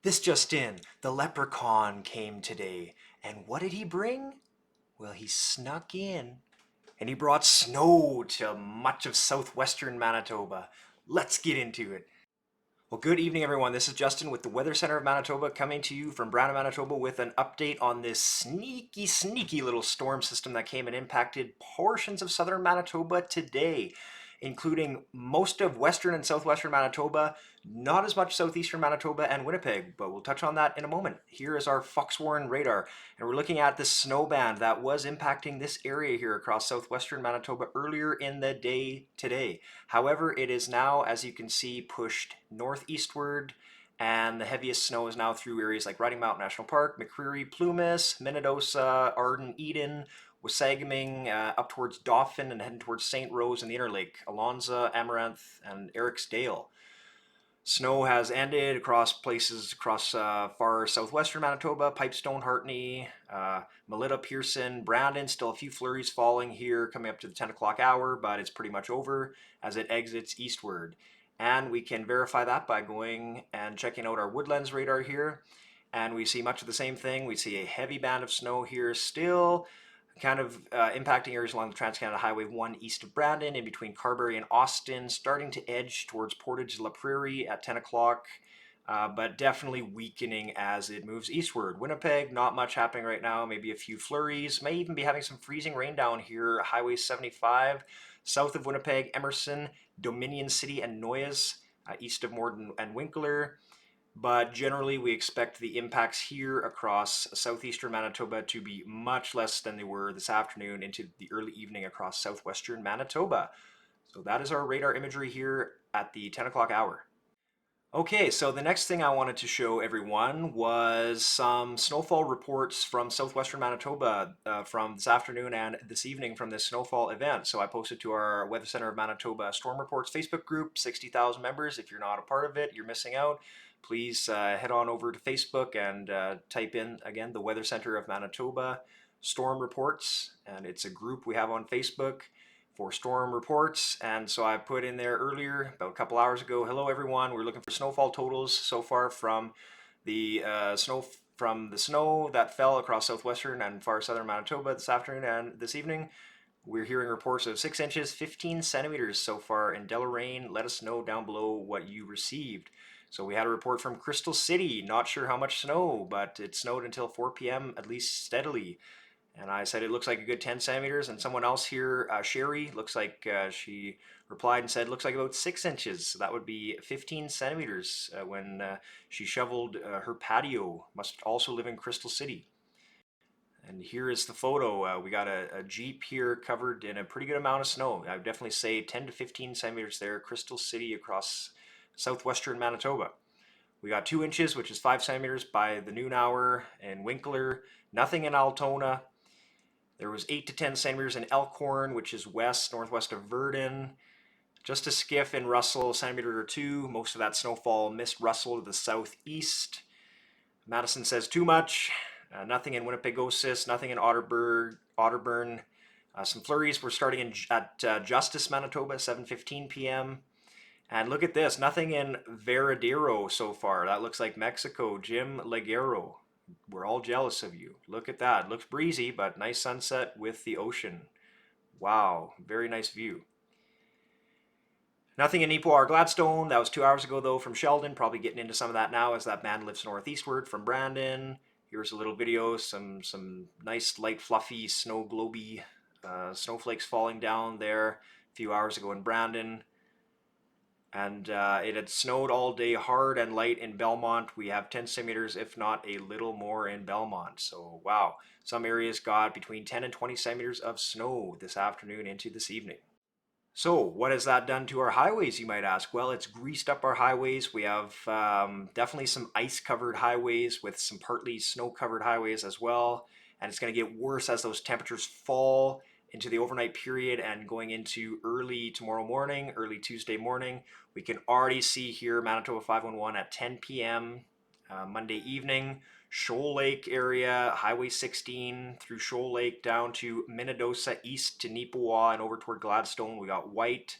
This just in, the Leprechaun came today, and what did he bring? Well, he snuck in, and he brought snow to much of southwestern Manitoba. Let's get into it. Well, good evening, everyone. This is Justin with the Weather Center of Manitoba coming to you from Brandon, Manitoba with an update on this sneaky little storm system that came and impacted portions of southern Manitoba today, including most of western and southwestern Manitoba, not as much southeastern Manitoba and Winnipeg, but we'll touch on that in a moment. Here is our Fox-Warren radar, and we're looking at the snow band that was impacting this area here across southwestern Manitoba earlier in the day today. However, it is now, as you can see, pushed northeastward, and the heaviest snow is now through areas like Riding Mountain National Park, McCreary, Plumas, Minnedosa, Arden, Eden, Wasagaming, up towards Dauphin and heading towards St. Rose and the Interlake, Alonza, Amaranth, and Ericsdale. Snow has ended across places across far southwestern Manitoba, Pipestone, Hartney, Melita, Pearson, Brandon. Still a few flurries falling here coming up to the 10 o'clock hour, but it's pretty much over as it exits eastward. And we can verify that by going and checking out our Woodlands radar here. And we see much of the same thing. We see a heavy band of snow here still kind of impacting areas along the Trans-Canada Highway 1 east of Brandon, in between Carberry and Austin, starting to edge towards Portage La Prairie at 10 o'clock, but definitely weakening as it moves eastward. Winnipeg, not much happening right now, maybe a few flurries, may even be having some freezing rain down here, Highway 75, south of Winnipeg, Emerson, Dominion City and Noyes, east of Morden and Winkler. But generally, we expect the impacts here across southeastern Manitoba to be much less than they were this afternoon into the early evening across southwestern Manitoba. So that is our radar imagery here at the 10 o'clock hour. Okay, so the next thing I wanted to show everyone was some snowfall reports from southwestern Manitoba from this afternoon and this evening from this snowfall event. So I posted to our Weather Center of Manitoba Storm Reports Facebook group, 60,000 members. If you're not a part of it, you're missing out. Please head on over to Facebook and type in, again, the Weather Center of Manitoba Storm Reports. And it's a group we have on Facebook for storm reports. And so I put in there earlier, about a couple hours ago, hello everyone, we're looking for snowfall totals so far from the snow that fell across southwestern and far southern Manitoba this afternoon and this evening. We're hearing reports of 6 inches, 15 centimeters so far in Deloraine. Let us know down below what you received. So we had a report from Crystal City, not sure how much snow, but it snowed until 4 p.m. at least steadily. And I said it looks like a good 10 centimeters. And someone else here, Sherry, looks like she replied and said looks like about 6 inches. So that would be 15 centimeters when she shoveled her patio. Must also live in Crystal City. And here is the photo. We got a Jeep here covered in a pretty good amount of snow. I would definitely say 10 to 15 centimeters there, Crystal City across southwestern Manitoba. We got 2 inches, which is 5 centimeters by the noon hour in Winkler. Nothing in Altona. There was 8 to 10 centimeters in Elkhorn, which is northwest of Verdun. Just a skiff in Russell, a centimeter or two. Most of that snowfall missed Russell to the southeast. Madison says too much. Nothing in Winnipegosis, nothing in Otterburn. Some flurries were starting at Justice, Manitoba, 7:15 p.m. And look at this, nothing in Veradero so far. That looks like Mexico. Jim Leguero, we're all jealous of you. Look at that. Looks breezy, but nice sunset with the ocean. Wow, very nice view. Nothing in Ipoh or Gladstone. That was 2 hours ago, though, from Sheldon. Probably getting into some of that now as that band lifts northeastward from Brandon. Here's a little video, some nice light fluffy snow globy snowflakes falling down there a few hours ago in Brandon. And it had snowed all day hard and light in Belmont. We have 10 centimeters, if not a little more in Belmont. So wow, some areas got between 10 and 20 centimeters of snow this afternoon into this evening. So what has that done to our highways, you might ask? Well, it's greased up our highways. We have definitely some ice-covered highways with some partly snow-covered highways as well. And it's going to get worse as those temperatures fall into the overnight period and going into early tomorrow morning, early Tuesday morning. We can already see here Manitoba 511 at 10 p.m. Monday evening. Shoal Lake area, Highway 16 through Shoal Lake down to Minnedosa, east to Neepawa and over toward Gladstone. We got white.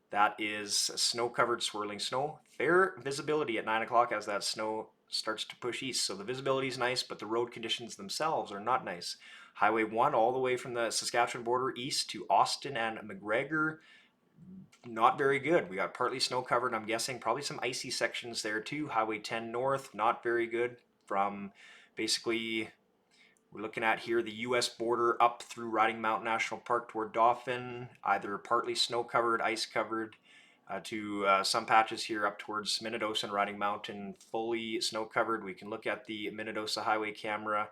That is snow-covered swirling snow. Fair visibility at 9 o'clock as that snow starts to push east. So the visibility is nice, but the road conditions themselves are not nice. Highway 1 all the way from the Saskatchewan border east to Austin and McGregor, not very good. We got partly snow covered. I'm guessing probably some icy sections there too. Highway 10 north, not very good. From basically, we're looking at here the US border up through Riding Mountain National Park toward Dauphin, either partly snow covered, ice covered, to some patches here up towards Minnedosa and Riding Mountain, fully snow covered. We can look at the Minnedosa highway camera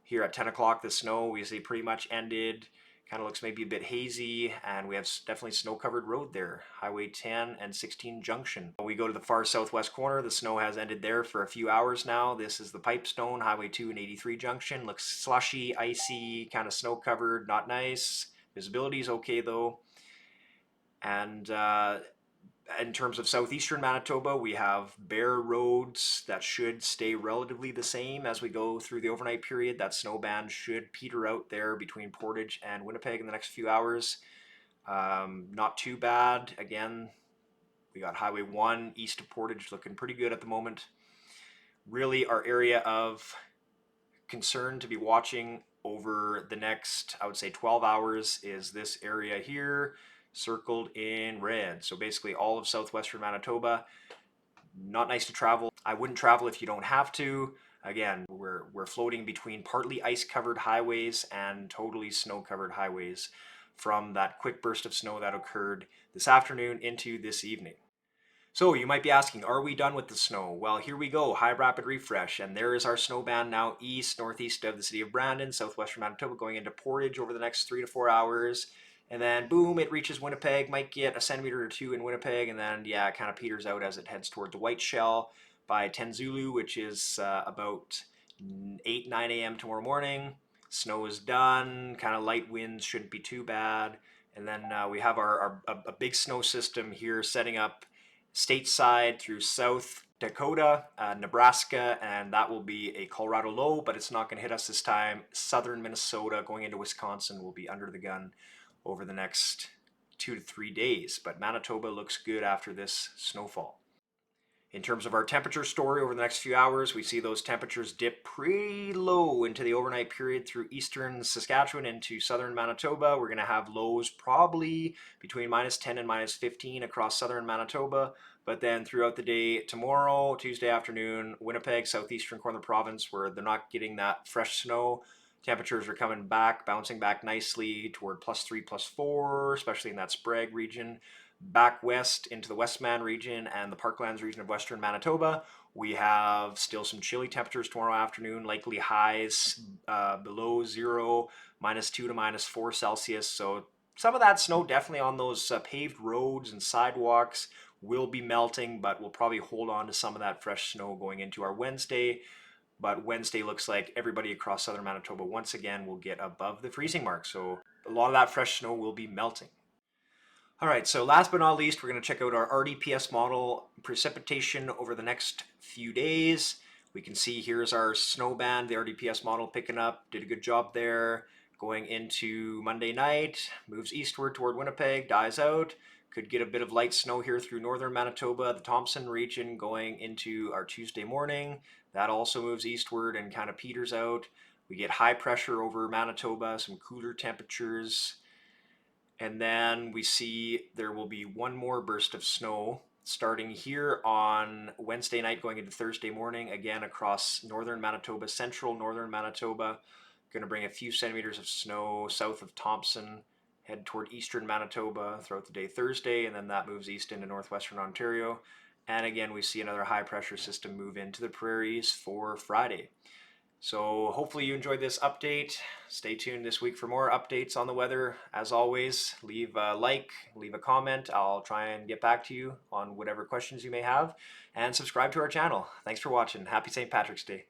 here at 10 o'clock. The snow we see pretty much ended. Kind of looks maybe a bit hazy, and we have definitely snow-covered road there. Highway 10 and 16 junction. We go to the far southwest corner. The snow has ended there for a few hours now. This is the Pipestone, Highway 2 and 83 junction. Looks slushy, icy, kind of snow-covered, not nice. Visibility is okay though. And in terms of southeastern Manitoba, we have bare roads that should stay relatively the same as we go through the overnight period. That snow band should peter out there between Portage and Winnipeg in the next few hours. Not too bad. Again, we got Highway 1 east of Portage looking pretty good at the moment. Really, our area of concern to be watching over the next, I would say, 12 hours is this area here, circled in red. So basically all of southwestern Manitoba. Not nice to travel. I wouldn't travel if you don't have to. Again, we're floating between partly ice-covered highways and totally snow-covered highways from that quick burst of snow that occurred this afternoon into this evening. So you might be asking, are we done with the snow? Well, here we go, high rapid refresh, and there is our snow band now northeast of the city of Brandon, southwestern Manitoba, going into Portage over the next 3 to 4 hours. And then boom, it reaches Winnipeg, might get a centimeter or two in Winnipeg, and then yeah, it kind of peters out as it heads toward the White Shell by 10 Zulu, which is about 8, 9 a.m. tomorrow morning. Snow is done, kind of light winds, shouldn't be too bad. And then we have a big snow system here setting up stateside through South Dakota, Nebraska, and that will be a Colorado low, but it's not going to hit us this time. Southern Minnesota going into Wisconsin will be under the gun over the next 2 to 3 days, but Manitoba looks good after this snowfall. In terms of our temperature story over the next few hours, we see those temperatures dip pretty low into the overnight period through eastern Saskatchewan into southern Manitoba. We're going to have lows probably between -10 and -15 across southern Manitoba. But then throughout the day tomorrow, Tuesday afternoon, Winnipeg, southeastern corner of the province, where they're not getting that fresh snow, temperatures are coming back, bouncing back nicely toward +3, +4, especially in that Sprague region. Back west into the Westman region and the Parklands region of western Manitoba, we have still some chilly temperatures tomorrow afternoon, likely highs below 0, -2 to -4 Celsius. So some of that snow definitely on those paved roads and sidewalks will be melting, but we'll probably hold on to some of that fresh snow going into our Wednesday. But Wednesday looks like everybody across southern Manitoba once again will get above the freezing mark. So a lot of that fresh snow will be melting. All right, so last but not least, we're going to check out our RDPS model precipitation over the next few days. We can see here's our snow band, the RDPS model picking up, did a good job there. Going into Monday night, moves eastward toward Winnipeg, dies out. Could get a bit of light snow here through northern Manitoba, the Thompson region going into our Tuesday morning. That also moves eastward and kind of peters out. We get high pressure over Manitoba, some cooler temperatures. And then we see there will be one more burst of snow starting here on Wednesday night going into Thursday morning, again across northern Manitoba, central northern Manitoba. Going to bring a few centimeters of snow south of Thompson, head toward eastern Manitoba throughout the day Thursday, and then that moves east into northwestern Ontario. And again, we see another high pressure system move into the prairies for Friday. So hopefully you enjoyed this update. Stay tuned this week for more updates on the weather. As always, leave a like, leave a comment. I'll try and get back to you on whatever questions you may have. And subscribe to our channel. Thanks for watching. Happy St. Patrick's Day.